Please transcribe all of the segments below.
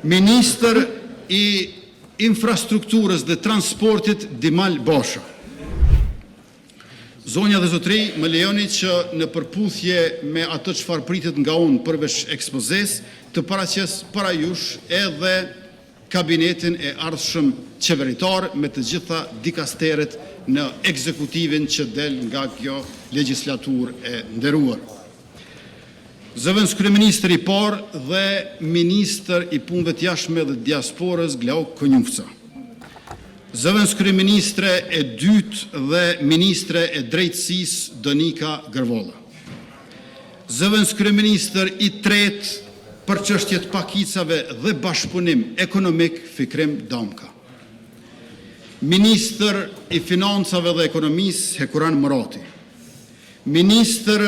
Ministër i infrastrukturës dhe transportit Dimal Basha. Zonja dhe zotëri, më lejoni që në përputhje me atë çfarë pritet nga unë përveç ekspozes, të paraqes para jush edhe kabinetin e ardhshëm qeveritar me të gjitha dikasteret në ekzekutivin që del nga kjo legjislaturë e nderuar. Zëvendës kryeministër i parë dhe ministër i punëve të jashtme dhe diasporës Glauk Konjufca. Zëvendës kryeministre e dytë dhe ministre e drejtësisë Donika Gërvolla. Zëvendës kryeministër i tretë për çështjet pakicave dhe bashkëpunim ekonomik Fikrim Damka. Ministër i financave dhe ekonomisë Hekuran Murati. Ministër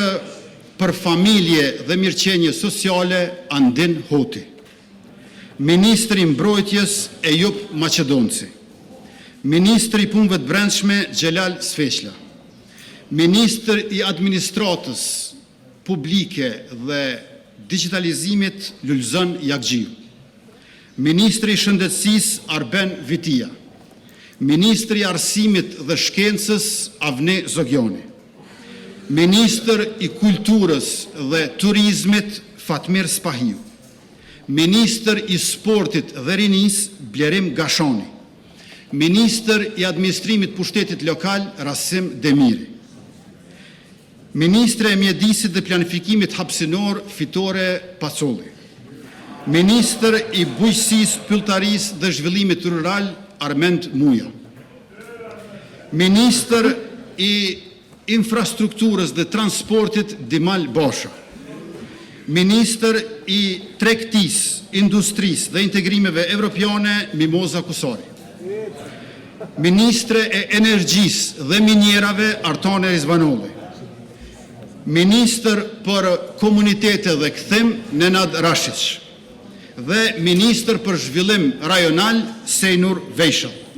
për familje dhe mirëqenie sociale Andin Hoti. Ministri i mbrojtjes Ejup Maqedonci. Ministri i punëve të brendshme Xhelal Sfeqla. Ministri i administratës publike dhe digitalizimit Lulzon Jakxhiu. Ministri i shëndetësisë Arben Vitia. Ministri i arsimit dhe shkencës Avni Zogjoni. Ministër i kulturës dhe turizmit Fatmir Spahiu. Ministër i sportit dhe rinisë Blerim Gashani. Ministër i administrimit pushtetit lokal Rasim Demiri. Ministre e mjedisit dhe planifikimit hapsinor Fitore Pacolli. Ministër i bujqësisë, pylltarisë dhe zhvillimit rural Armend Muja. Ministër i infrastrukturës dhe transportit Dimal Basha. Ministër i tregtisë, industrisë dhe integrimeve evropiane Mimoza Kusari. Ministre e energjisë dhe minjerave Artane Rizvanolli. Ministër për komunitete dhe kthim Nenad Rashić. Dhe Ministër për zhvillim rajonal Sejnur Vejshall.